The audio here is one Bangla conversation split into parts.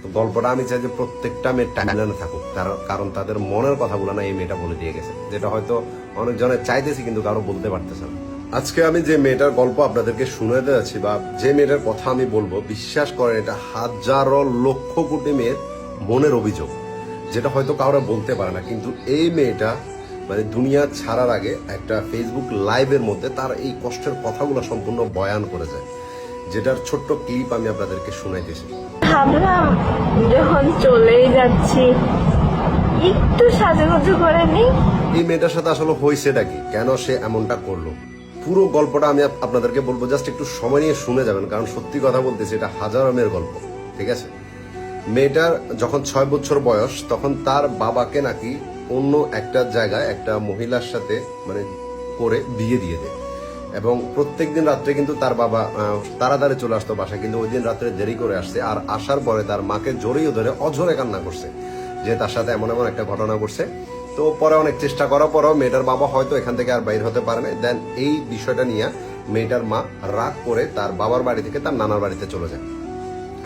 তো গল্পটা আমি চাই যে প্রত্যেকটা মেয়ের টাইমলাইনে থাকুক, কারণ তাদের মনের কথাগুলো না এই মেয়েটা বলে দিয়ে গেছে, যেটা হয়তো অনেকজনের চাইতেছি কিন্তু কারো বলতে পারতেছে না। আজকে আমি যে মেয়েটার গল্প আপনাদেরকে শুনে যাচ্ছি বা যে মেয়েটার কথা আমি বলবো, বিশ্বাস করেন এটা হাজারো লক্ষ কোটি মেয়ের মনের অভিযোগ, যেটা হয়তো কাউরা বলতে পারে না। কিন্তু এই মেয়েটা মানে দুনিয়া ছাড়ার আগে একটা ফেসবুক লাইভের মধ্যে তার এই কষ্টের কথাগুলো সম্পূর্ণ বয়ান করে যায়, যেটার ছোট্ট ক্লিপ আমি আপনাদেরকে শুনাইতেছি। ভাবলাম যখন চলেই যাচ্ছি একটু সাজুগুজু করে নিই। এই মেয়েটার সাথে আসলে হয়েছেটা কি, কেন সে এমনটা করলো, পুরো গল্পটা আমি আপনাদেরকে বলবো, জাস্ট একটু সময় নিয়ে শুনে যাবেন, কারণ সত্যি কথা বলতেছি এটা হাজারো মেয়ের গল্প। ঠিক আছে, মেয়েটার যখন 6 বছর বয়স তখন তার বাবাকে নাকি অন্য একটা জায়গায় একটা মহিলার সাথে মানে করে বিয়ে দিয়ে দেয়, এবং প্রত্যেকদিন রাত্রে কিন্তু তার বাবা তাড়াতাড়ি চলে আসতো বাসায়, কিন্তু ওই দিন রাত্রে দেরি করে আসছে। আর আসার পরে তার মাকে জড়িয়ে ধরে অঝরে কান্না করছে যে তার সাথে এমন এমন একটা ঘটনা ঘটছে। তো পরে অনেক চেষ্টা করার পরেও মেয়েটার বাবা হয়তো এখান থেকে আর বাইর হতে পারে না। দেন এই বিষয়টা নিয়ে মেয়েটার মা রাগ করে তার বাবার বাড়ি থেকে তার নানার বাড়িতে চলে যায়,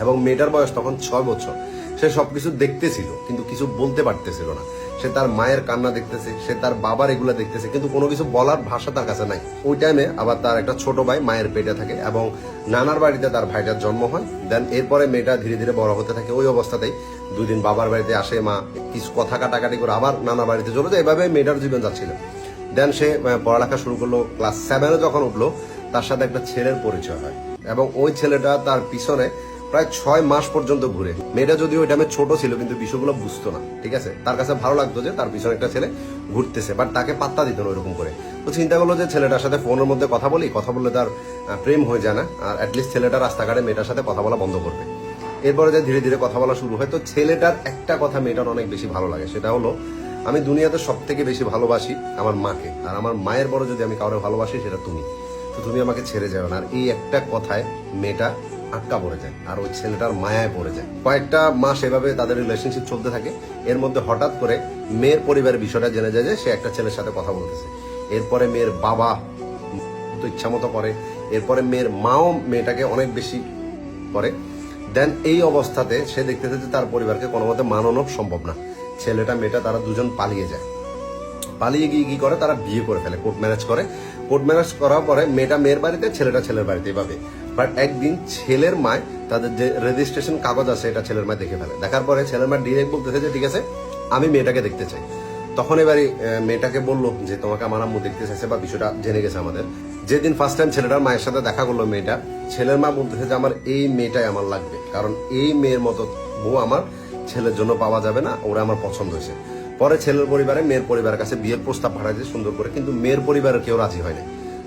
এবং মেয়েটার বয়স তখন 6 বছর। সে সবকিছু দেখতেছিল কিন্তু কিছু বলতে পারতেছিল না। সে তার মায়ের কান্না দেখতেছে, সে তার বাবার এগুলা দেখতেছে, কিন্তু কোনো কিছু বলার ভাষা তার কাছে নাই। ওই টাইমে আবার তার একটা ছোট ভাই মায়ের পেটে থাকে এবং নানার বাড়িতে তার ভাইটার জন্ম হয়। দেন এরপরে মেয়েটা ধীরে ধীরে বড় হতে থাকে। ওই অবস্থাতেই 2 দিন বাবার বাড়িতে আসে মা, কিছু কথা কাটাকাটি করে আবার নানার বাড়িতে চলে যায়। এভাবে মেয়েটার জীবন যাচ্ছিল। দেন সে পড়ালেখা শুরু করলো। ক্লাস 7-এ যখন উঠলো তার সাথে একটা ছেলের পরিচয় হয়, এবং ওই ছেলেটা তার পিছনে প্রায় 6 মাস পর্যন্ত ঘুরে। মেয়েটা যদিও ওই টাইমে ছোট ছিল কিন্তু বিষয়গুলো বুঝতো না। ঠিক আছে, তার কাছে ভালো লাগতো যে তার পিছনে একটা ছেলে ঘুরতেছে, বাট তাকে পাত্তা দিত না ওইরকম করে। তো চিন্তা করলো যে ছেলেটার সাথে ফোনের মধ্যে কথা বললে তার প্রেম হয়ে যায় না, আর অ্যাটলিস্ট ছেলেটা রাস্তাঘাটে মেয়েটার সাথে কথা বলা বন্ধ করবে। এরপরে যে ধীরে ধীরে কথা বলা শুরু হয়, তো ছেলেটার একটা কথা মেয়েটার অনেক বেশি ভালো লাগে, সেটা হলো আমি দুনিয়াতে সব থেকে বেশি ভালোবাসি আমার মাকে, আর আমার মায়ের বড় যদি আমি কাউকে ভালোবাসি সেটা তুমি, তো তুমি আমাকে ছেড়ে যাও না। আর এই একটা কথায় মেয়েটা আটকা পড়ে যায় আর ওই ছেলেটার মায়ায় পড়ে যায়। কয়েকটা মাস এভাবে তাদের রিলেশনশিপ চলতে থাকে। এর মধ্যে হঠাৎ করে মেয়ের পরিবারের বিষয়টা জেনে যায় যে সে একটা ছেলের সাথে কথা বলতেছে। এরপরে মেয়ের বাবা তো ইচ্ছা মতো করে, এরপরে মেয়ের মাও মেয়েটাকে অনেক বেশি করে। দেন এই অবস্থাতে সে দেখতেছে যে তার পরিবারকে কোনো মতে মানানো সম্ভব না। ছেলেটা মেয়েটা তারা দুজন পালিয়ে যায়। পালিয়ে গিয়ে কি করে, তারা বিয়ে করে ফেলে, কোর্ট ম্যারেজ করে। কোর্ট ম্যারেজ করার পরে মেয়েটা মেয়ের বাড়িতে, ছেলেটা ছেলের বাড়িতে, এভাবে। বাট একদিন ছেলের মায় তাদের যে রেজিস্ট্রেশন কাগজ আছে এটা ছেলের মায় দেখে ফেলে। দেখার পরে ছেলের মা ডিরেক্ট বলতেছে যে ঠিক আছে আমি মেয়েটাকে দেখতে চাই। তখন এবারে মেয়েটাকে বললো যে তোমাকে আমার আম্মু দেখতে চাইছে, বা বিষয়টা জেনে গেছে আমাদের। যেদিন ফার্স্ট টাইম ছেলেটার মায়ের সাথে দেখা করলো মেয়েটা, ছেলের মা বলতেছে যে আমার এই মেয়েটাই আমার লাগবে, কারণ এই মেয়ের মতো বউ আমার ছেলের জন্য পাওয়া যাবে না, ওরা আমার পছন্দ হয়েছে। পরে ছেলের পরিবারে মেয়ের পরিবারের কাছে বিয়ের প্রস্তাব পাঠাইছে সুন্দর করে, কিন্তু মেয়ের পরিবারের কেউ রাজি হয়নি।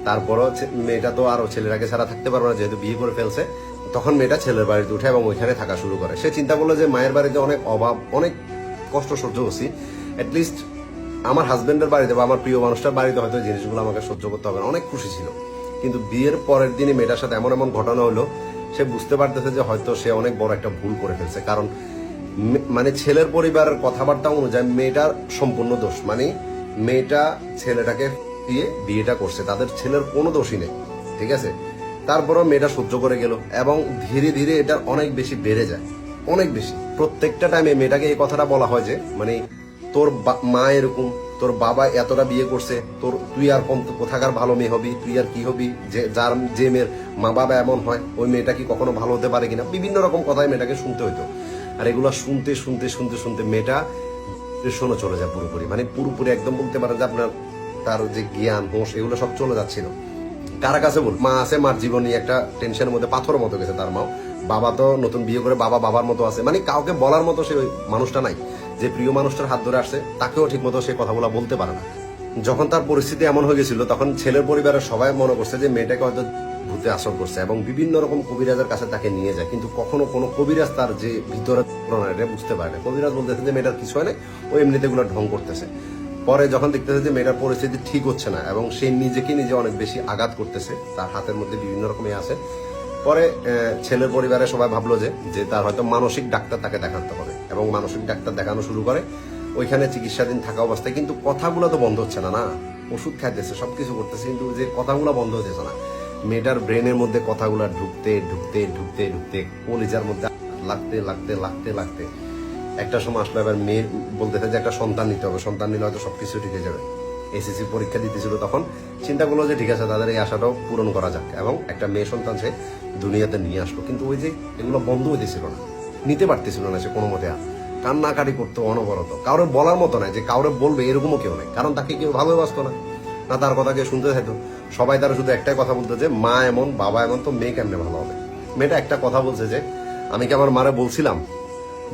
তারপরও মেয়েটা তো আরো ছেলের আগে ছাড়া থাকতে পারবে না, যেহেতু বিয়ে করে ফেলছে। তখন মেয়েটা ছেলের বাড়িতে উঠে এবং ওইখানে থাকা শুরু করে। সে চিন্তা করলো যে মায়ের বাড়িতে অনেক অভাব, অনেক কষ্ট সহ্য করছি, অ্যাটলিস্ট আমার হাজবেন্ডের বাড়িতে বা আমার প্রিয় মানুষটার বাড়িতে হয়তো জিনিসগুলো আমাকে সহ্য করতে হবে না। অনেক খুশি ছিল। কিন্তু বিয়ের পরের দিনে মেয়েটার সাথে এমন এমন ঘটনা হলো, সে বুঝতে পারতেছে যে হয়তো সে অনেক বড় একটা ভুল করে ফেলছে। কারণ মানে ছেলের পরিবারের কথাবার্তা অনুযায়ী মেয়েটার সম্পূর্ণ দোষ, মানে মেয়েটা ছেলেটাকে দিয়ে বিয়েটা করছে, তাদের ছেলের কোনো দোষই নেই। ঠিক আছে, তারপরও মেয়েটা সহ্য করে গেল, এবং ধীরে ধীরে এটা অনেক বেশি বেড়ে যায়, অনেক বেশি। প্রত্যেকটা টাইমে মেয়েটাকে এই কথাটা বলা হয় যে মানে তোর মা এরকম, তোর বাবা এতটা বিয়ে করছে, তুই আর কোথাকার ভালো মেয়ে হবি, তুই আর কি হবি, যে মেয়ের মা বাবা এমন হয় ওই মেয়েটা কি কখনো ভালো হতে পারে কিনা, বিভিন্ন রকম কথাই মেয়েটাকে শুনতে হইতো। আর এগুলো শুনতে শুনতে শুনতে শুনতে মেয়েটা ডিপ্রেশনে চলে যায় পুরোপুরি, মানে পুরোপুরি একদম বলতে পারেন যে আপনার তার যে জ্ঞান হোশ এগুলো সব চলে যাচ্ছিল। কারা কাছে বল, মা আছে, মার জীবন নিয়ে একটা টেনশনের মধ্যে পাথরের মতো গেছে তার মাও। বাবা তো নতুন বিয়ে করে বাবার মতো আছে, মানে কাউকে বলার মতো সে ওই মানুষটা নাই। যে প্রিয় মানুষটার হাত ধরে আসছে তাকেও ঠিক মতো সে কথাগুলো বলতে পারে না। যখন তার পরিস্থিতি এমন হয়ে গেছিল তখন ছেলের পরিবারের সবাই মনে করছে যে মেয়েটাকে হয়তো ভূতে আসর করছে, এবং বিভিন্ন রকম কবিরাজের কাছে তাকে নিয়ে যায়। কিন্তু কখনো কোনো কবিরাজ তার যে ভিতরে এটা বুঝতে পারে না। কবিরাজ বলতেছে যে মেয়েটার কিছু হয় না, ও এমনিতে গুলো ঢং করতেছে। পরে যখন দেখতেছে যে মেয়েটার পরিস্থিতি ঠিক হচ্ছে না এবং সে নিজেকে নিজে অনেক বেশি আঘাত করতেছে, তার হাতের মধ্যে বিভিন্ন রকমের আছে, পরে ছেলের পরিবারে সবাই ভাবলো যে তার হয়তো মানসিক ডাক্তার তাকে দেখাতে হবে, এবং মানসিক ডাক্তার দেখানো শুরু করে। ওইখানে চিকিৎসাধীন থাকা অবস্থায় কিন্তু কথাগুলো তো বন্ধ হচ্ছে না, ওষুধ খাইতেছে, সবকিছু করতেছে, কিন্তু যে কথাগুলো বন্ধ হতেছে না। মেয়েটার ব্রেনের মধ্যে কথাগুলো ঢুকতে ঢুকতে ঢুকতে ঢুকতে কলিজার মধ্যে লাগতে লাগতে লাগতে লাগতে একটা সময় আসলে এবার মেয়ে বলতেছে যে একটা সন্তান নিতে হবে, সন্তান নিলে হয়তো সবকিছু ঠিক হয়ে যাবে। এসএসসি পরীক্ষা দিতেছিল, তখন চিন্তা করলো যে ঠিক আছে তাদের এই আশাটাও পূরণ করা যাক, এবং একটা মেয়ে সন্তান সে দুনিয়াতে নিয়ে আসলো। কিন্তু ওই যে এগুলো বন্ধ হইতেছিল না, নিতে পারতেছিল না সে কোনো মতে। আর কান্নাকাটি করতো অনবরত, কাউরে বলার মতো নাই যে কাউরে বলবে এরকমও কেউ নাই, কারণ তাকে কেউ ভালোবাসতো না, না তার কথা কেউ শুনতে চাইতো। সবাই তারা শুধু একটাই কথা বলতো যে মা এমন বাবা এমন, তো মেয়ে কেমনে ভালো হবে। মেয়েটা একটা কথা বলছে যে আমি কি আমার মারে বলছিলাম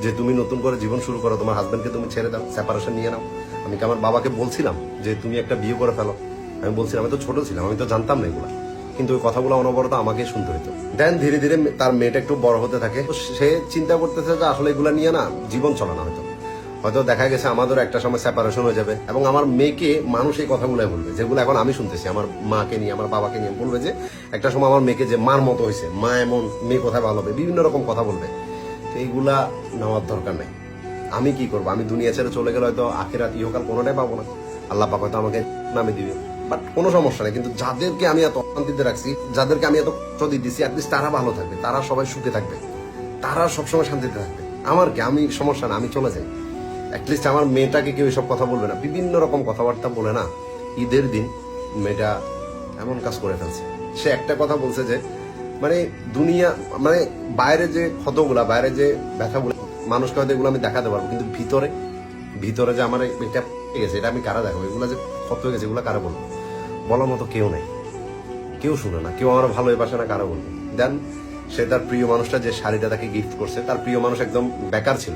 যে তুমি নতুন করে জীবন শুরু করো, তোমার হাজবেন্ডকে তুমি ছেড়ে দাও, সেপারেশন নিয়ে নাও। আমি কি আমার বাবাকে বলছিলাম যে তুমি একটা বিয়ে করে ফেলো? আমি বলছিলাম, আমি তো ছোট ছিলাম, আমি তো জানতাম না এগুলা, কিন্তু ওই কথাগুলো অনবরত আমাকে শুনতে হইতো। দেন ধীরে ধীরে তার মেয়েটা একটু বড় হতে থাকে, সে চিন্তা করতেছে যে আসলে এগুলা নিয়ে না জীবন চলানো হয়তো হয়তো দেখা গেছে আমাদের একটা সময় সেপারেশন হয়ে যাবে, এবং আমার মেয়েকে মানুষ এই কথাগুলাই বলবে যেগুলো এখন আমি শুনতেছি আমার মাকে নিয়ে, আমার বাবাকে নিয়ে, বলবে যে একটা সময় আমার মেয়েকে যে মার মতো হয়েছে, মা এমন, মেয়ে কোথায় ভালো হবে, বিভিন্ন রকম কথা বলবে। তো এইগুলা নেওয়ার দরকার নাই। আমি কি করবো? আমি দুনিয়া ছেড়ে চলে গেলে হয়তো আখিরাত ইহকাল কোনোটাই পাবো না, আল্লাহ পাক হয়তো আমাকে নামে দিবে, বাট কোনো সমস্যা নেই। কিন্তু যাদেরকে আমি এত অশান্তিতে রাখছি, যাদেরকে আমি এত কষ্ট দিয়ে দিচ্ছি, অ্যাটলিস্ট তারা ভালো থাকবে, তারা সবাই সুখে থাকবে, তারা সবসময় শান্তিতে থাকবে। আমার কি, আমি সমস্যা না, আমি চলে যাই। অ্যাটলিস্ট আমার মেয়েটাকে কেউ এসব কথা বলবে না, বিভিন্ন রকম কথাবার্তা বলে না। ঈদের দিন মেয়েটা এমন কাজ করে ফেলছে। সে একটা কথা বলছে যে মানে দুনিয়া, মানে বাইরে যে ক্ষতগুলা, বাইরে যে ব্যথাগুলো, মানুষকে হয়তো এগুলো আমি দেখাতে পারবো, কিন্তু ভিতরে ভিতরে যে আমার এটা গেছে, এটা আমি কারা দেখাবো? এগুলো যে ক্ষত হয়ে গেছে, এগুলো কারা বলবো? বলার মতো কেউ নাই, কেউ শুনে না, কেউ আমার ভালোবাসে না, কারা বলবো? দেন সে তার প্রিয় মানুষটা যে শাড়িটা তাকে গিফট করছে, তার প্রিয় মানুষ একদম বেকার ছিল,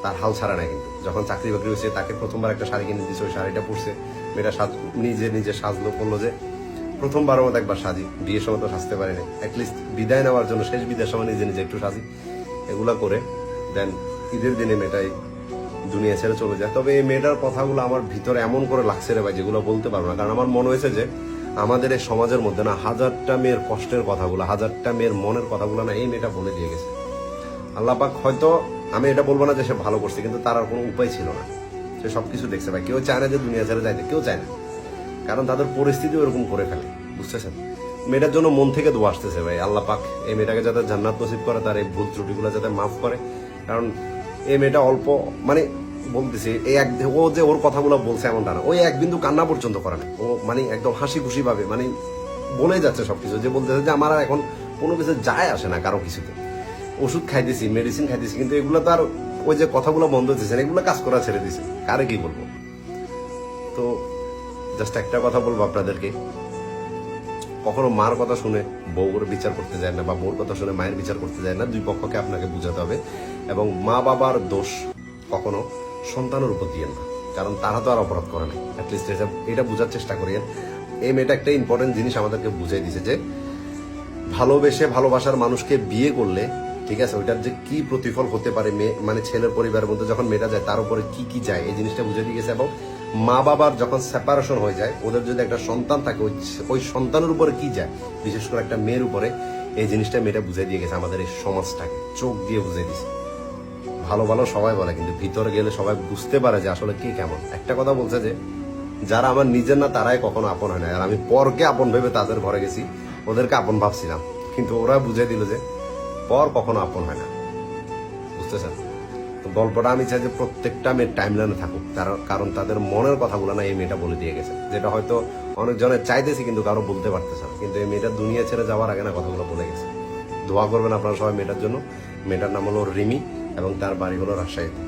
তার হাল ছাড়া নাই, কিন্তু যখন চাকরি বাকরি হয়েছে তাকে প্রথমবার একটা শাড়ি কিনে দিচ্ছে, ওই শাড়িটা পরছে। মেয়েটা নিজে নিজে সাজলো, বললো যে প্রথমবারের মতো একবার সাজি, বিয়ের সময় তো সাজতে পারিনি, অ্যাটলিস্ট বিদায় নেওয়ার জন্য শেষ বিদায়ের সময় নিজে নিজে একটু সাজি। এগুলা করে দেন ঈদের দিনে মেয়েটাই দুনিয়া ছেড়ে চলে যায়। তবে এই মেয়েটার কথাগুলো আমার ভিতরে এমন করে লাগছে রে ভাই, যেগুলো বলতে পারবো না। কারণ আমার মনে হয়েছে যে আমাদের এই সমাজের মধ্যে না হাজারটা মেয়ের কষ্টের কথাগুলো, হাজারটা মেয়ের মনের কথাগুলো না এই মেয়েটা বলে দিয়ে গেছে। আল্লাহ পাক হয়তো, আমি এটা বলবো না যে সে ভালো করছে, কিন্তু তার আর কোনো উপায় ছিল না। সে সবকিছু দেখছে ভাই, কেউ চায় না যে দুনিয়া ছেড়ে যাইতে, কেউ চায় না, কারণ তাদের পরিস্থিতি ওরকম করে ফেলে, বুঝতেছেন? মেয়েটার জন্য মন থেকে দোয়া আসতেছে ভাই, আল্লাহ পাক এই মেয়েটাকে যাতে জান্নাত নসিব করে, তার এই ভুল ত্রুটিগুলো যাতে মাফ করে। কারণ এই মেয়েটা অল্প, মানে বলতেছি এই এক, ও যে ওর কথাগুলো বলছে এমনটা না, ওই এক বিন্দু কান্না পর্যন্ত করে না, ও মানে একদম হাসি খুশি ভাবে মানে বলে যাচ্ছে সবকিছু, যে বলতেছে যে আমার আর এখন কোনো কিছু যায় আসে না কারো কিছুতে, ওষুধ খাইতেছি, মেডিসিন খাইতেছি, কিন্তু এগুলো তো আর ওই যে কথাগুলো বন্ধ হচ্ছে না, এগুলো কাজ করা ছেড়ে দিছে, কারে কি বলবো? তো জাস্ট একটা কথা বলবো আপনাদেরকে, কখনো মার কথা শুনে বউর বিচার করতে যায় না, বা বউর কথা শুনে মায়ের বিচার করতে যায় না। দুই পক্ষকে আপনাকে বুঝাতে হবে, এবং মা বাবার দোষ কখনো সন্তানের উপর দিয়েন না, কারণ তারা তো আর অপরাধ করে নাই। অ্যাটলিস্ট এটা বোঝার চেষ্টা করিয়েন। এই মেয়েটা একটা ইম্পর্টেন্ট জিনিস আমাদেরকে বুঝিয়ে দিছে যে ভালোবেসে ভালোবাসার মানুষকে বিয়ে করলে, ঠিক আছে, ওইটার যে কি প্রতিফল হতে পারে, মেয়ে মানে ছেলের পরিবারের মধ্যে যখন মেয়েটা যায় তার উপরে কি কি যায়, এই জিনিসটা বুঝে দিয়ে গেছে। এবং মা বাবার যখন সেপারেশন হয়ে যায়, ওদের যদি একটা সন্তান থাকে, ওই সন্তানের উপরে কি যায়, বিশেষ করে একটা মেয়ের উপরে, এই জিনিসটা মেয়েটা বুঝে দিয়ে গেছে আমাদের এই সমাজটাকে, চোখ দিয়ে বুঝে দিছে। ভালো ভালো সবাই বলে, কিন্তু ভিতরে গেলে সবাই বুঝতে পারে যে আসলে কি কেমন। একটা কথা বলছে যে যারা আমার নিজের না তারাই কখনো আপন হয় না, আর আমি পরকে আপন ভেবে তাদের ঘরে গেছি, ওদেরকে আপন ভাবছিলাম, কিন্তু ওরা বুঝে দিল যে পর কখনো আপন হয় না, বুঝতেছেন? তো গল্পটা আমি চাই যে প্রত্যেকটা মেয়ের টাইমলাইনে থাকুক, কারণ তাদের মনের কথাগুলো না এই মেয়েটা বলে দিয়ে গেছে, যেটা হয়তো অনেকজনের চাইতেছি কিন্তু কারো বলতে পারতেছে না, কিন্তু এই মেয়েটা দুনিয়া ছেড়ে যাওয়ার আগে না কথাগুলো বলে গেছে। দোয়া করবেন আপনারা সবাই মেয়েটার জন্য। মেয়েটার নাম হলো রিমি, এবং তার বাড়ি হলো রাজশাহীতে।